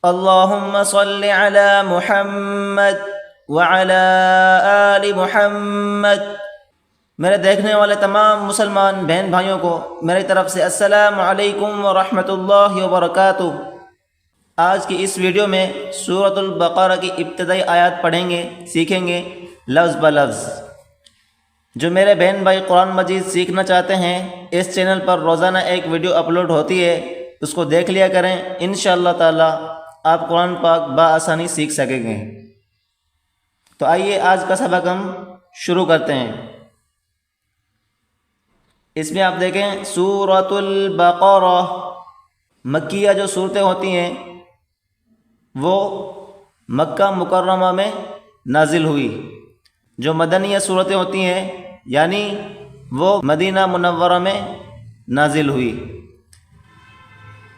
اللہم صل علی محمد وعلی آل محمد۔ میرے دیکھنے والے تمام مسلمان بہن بھائیوں کو میری طرف سے السلام علیکم ورحمۃ اللہ وبرکاتہ۔ آج کی اس ویڈیو میں سورۃ البقرہ کی ابتدائی آیات پڑھیں گے، سیکھیں گے لفظ بلفظ۔ جو میرے بہن بھائی قرآن مجید سیکھنا چاہتے ہیں، اس چینل پر روزانہ ایک ویڈیو اپلوڈ ہوتی ہے، اس کو دیکھ لیا کریں، انشاءاللہ تعالی آپ قرآن پاک بآسانی سیکھ سکیں گے۔ تو آئیے آج کا سبق ہم شروع کرتے ہیں۔ اس میں آپ دیکھیں سورۃ البقرہ، مکیہ جو صورتیں ہوتی ہیں وہ مکہ مکرمہ میں نازل ہوئی، جو مدنیہ صورتیں ہوتی ہیں یعنی وہ مدینہ منورہ میں نازل ہوئی۔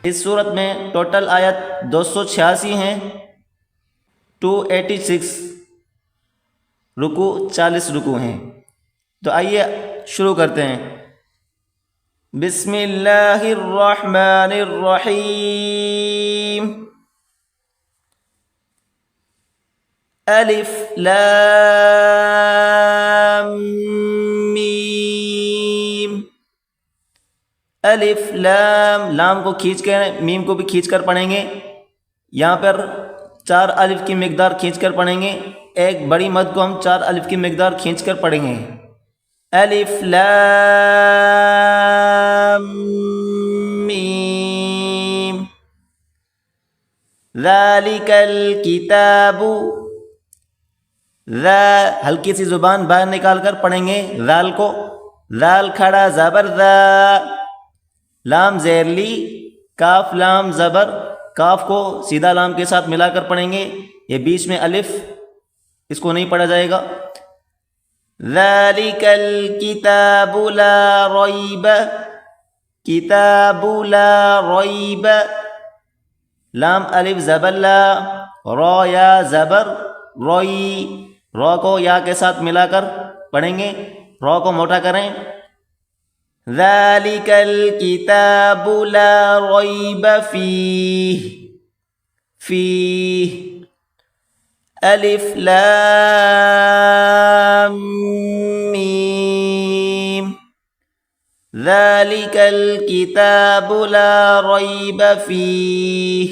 اس صورت میں ٹوٹل آیت 286 ہیں، 286 رکوع، 40 رکوع ہیں۔ تو آئیے شروع کرتے ہیں۔ بسم اللہ الرحمن الرحیم۔ الف لام میم۔ الف لام، لام کو کھینچ کے میم کو بھی کھینچ کر پڑھیں گے۔ یہاں پر 4 الف کی مقدار کھینچ کر پڑھیں گے، ایک بڑی مد کو ہم 4 الف کی مقدار کھینچ کر پڑھیں گے۔ الف لام میم ذالک الکتاب، ہلکی سی زبان باہر نکال کر پڑھیں گے ذال کو، ذال کھڑا زبر ذا، لام زیر لی، کاف لام زبر، کاف کو سیدھا لام کے ساتھ ملا کر پڑھیں گے، یہ بیچ میں الف، اس کو نہیں پڑھا جائے گا۔ ذالک الکتاب لا ریب، کتاب لا ریب، لام الف زبر لا، را یا زبر روئی، را کو یا کے ساتھ ملا کر پڑھیں گے، را کو موٹا کریں۔ ذالک الکتاب لا ریب فیہ، فیہ، الف لام میم ذالک الکتاب لا ریب فیہ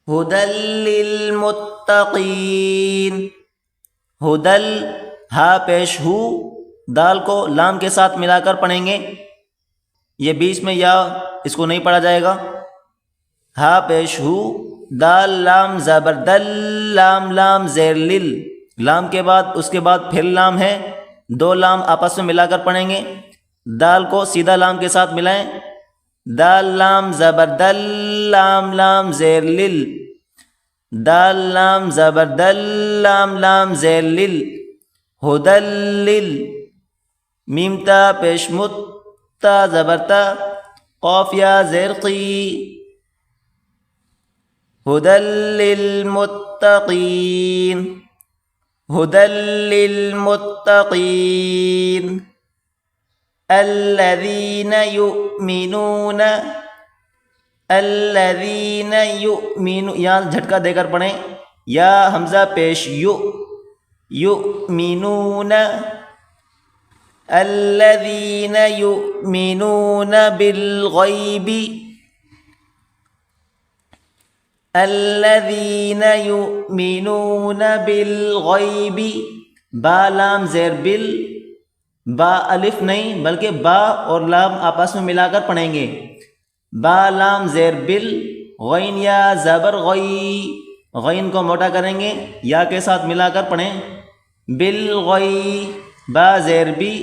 ھدی للمتقین۔ ھدل، ہا پیش ہو، دال کو لام کے ساتھ ملا کر پڑھیں گے، یہ بیچ میں یا، اس کو نہیں پڑھا جائے گا۔ ہا پیش ہو، دال لام زبر دل، لام لام زیر لل، لام کے بعد اس کے بعد پھر لام ہے، 2 لام آپس میں ملا کر پڑھیں گے، دال کو سیدھا لام کے ساتھ ملائیں، دال لام زبر دل، لام لام زیر لل، دال لام زبر دل، لام لام زیر لل، ھدل لل، میم تا پیش مت، تا زبر تا، قاف یا زیر قی، ھدل للمتقین، ھدل للمتقین الذین یؤمنون، الذین یؤمنون، یہاں جھٹکا دے کر پڑھیں، یا حمزہ پیش یو، یؤمنون، الذین یؤمنون بالغیب، الذین یؤمنون بالغیب، با لام زیر بل، با الف نہیں بلکہ با اور لام آپس میں ملا کر پڑھیں گے، با لام زیر بل، غین یا زبر غی، غین کو موٹا کریں گے، یا کے ساتھ ملا کر پڑھیں، بالغی، با زیر بی،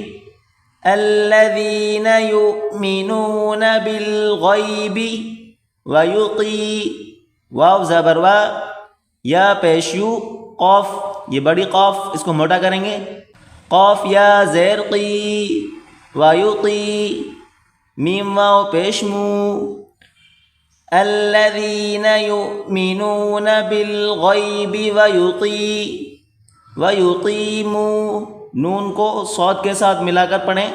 الذین یؤمنون بالغیب ویقی، واو زبر وا، یا پیش یو، قاف، یہ بڑی قاف، اس کو موٹا کریں گے، قاف یا زیر قی، ویقی، میم واو پیش مو، الذین یؤمنون بالغیب ویقیموا، نون کو صاد کے ساتھ ملا کر پڑھیں،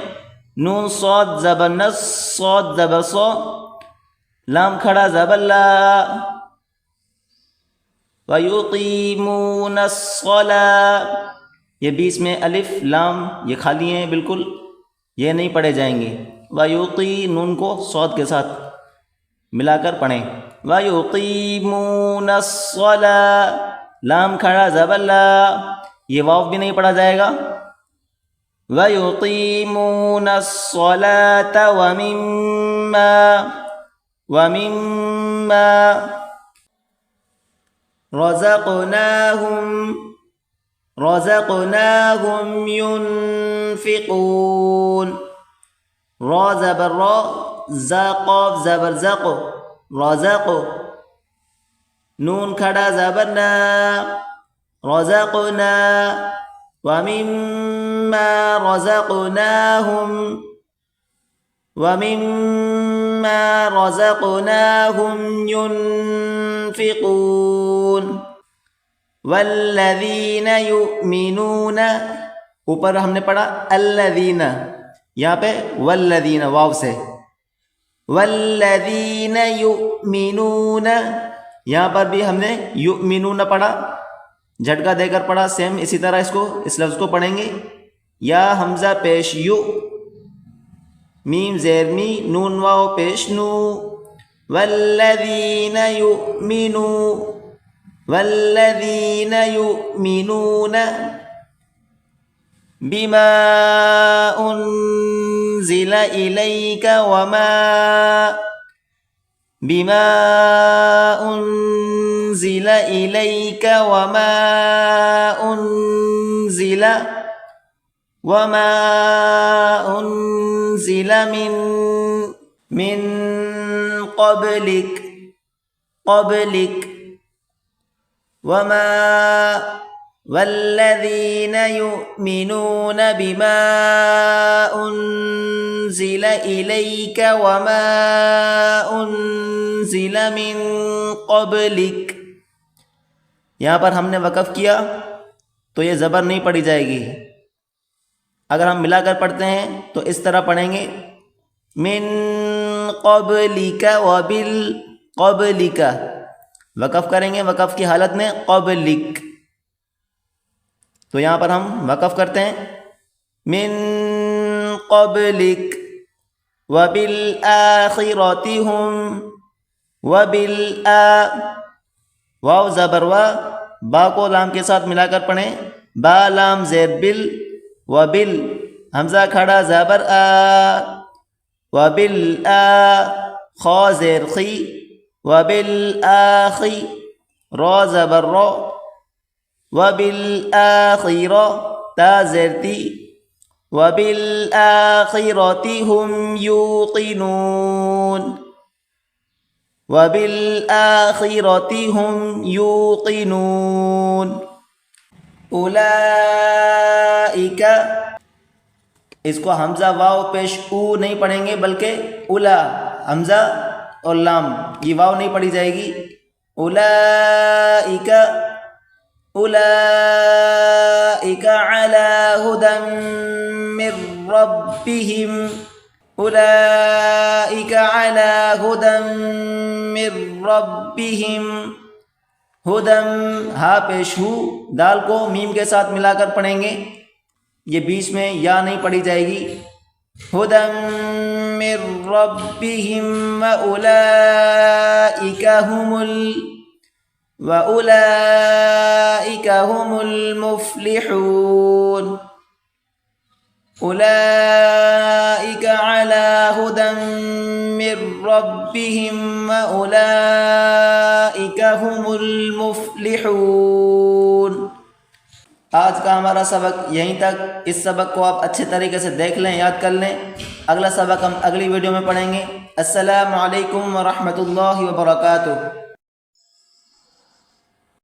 نون صاد زبر نس، صاد زبر صو، لام کھڑا زبر لا. وَيُقِيمُونَ الصَّلَاةَ، یہ بیچ میں الف لام یہ خالی ہیں بالکل، یہ نہیں پڑھے جائیں گے. وَيُقِي نون کو صاد کے ساتھ ملا کر پڑھیں. وَيُقِيمُونَ الصَّلَاةَ، لام کھڑا زبر لا، یہ واو بھی نہیں پڑھا جائے گا. وَيُقِيمُونَ الصَّلَاةَ وَمِمَّا رَزَقْنَاهُمْ يُنْفِقُونَ. را زبر را، زا قاف زبر زق، رزق. نون کھڑا زبر نا، رزقنا. وَمِمَّا رَزَقْنَاهُمْ يُنْفِقُونَ. وَالَّذِينَ يُؤْمِنُونَ، اوپر ہم نے پڑھا الذین، یہاں پہ والذین واو سے. والذین یؤمنون، یہاں پر بھی ہم نے یؤمنون پڑھا، جھٹکا دے کر پڑھا. سیم اسی طرح اس لفظ کو پڑھیں گے. یا حمزہ پیش یو، میم زیر می، نون واو پیش نو. والذین یؤمنون بما انزل الیک وما انزل من قبلک والذین یؤمنون بما انزل الیک وما انزل من قبلک. یہاں پر ہم نے وقف کیا تو یہ زبر نہیں پڑھی جائے گی. اگر ہم ملا کر پڑھتے ہیں تو اس طرح پڑھیں گے من قبلک وبالقبلک. وقف کریں گے وقف کی حالت میں قبلک. تو یہاں پر ہم وقف کرتے ہیں من قبلک وبالآخرۃ ہم واو زبر وا، با کو لام کے ساتھ ملا کر پڑھیں. با لام زیر بل، وبل حمزہ کھڑا زبر آ، وبالآ خا زیر خی، وبالآخی را زبر را، وبالآخرہ تا زیر تی، وبالآخرۃ ہم یوقنون. وبالآخرۃ ہم یوقنون. اولئک، اس کو حمزہ واو پیش او نہیں پڑھیں گے بلکہ اولا، حمزہ اور لام یہ واو نہیں پڑھی جائے گی. اولئک علی ھدی من ربہم، اولئک علی ھدی من ربہم. ہدم ہا پیش ہو، دال کو میم کے ساتھ ملا کر پڑھیں گے. یہ بیچ میں یا نہیں پڑھی جائے گی. ہدم من ربہم وأولئک هم المفلحون. اولئک علی ھدی من ربہم وأولئک هم المفلحون. آج کا ہمارا سبق یہیں تک. اس سبق کو آپ اچھے طریقے سے دیکھ لیں، یاد کر لیں. اگلا سبق ہم اگلی ویڈیو میں پڑھیں گے. السلام علیکم ورحمۃ اللہ وبرکاتہ.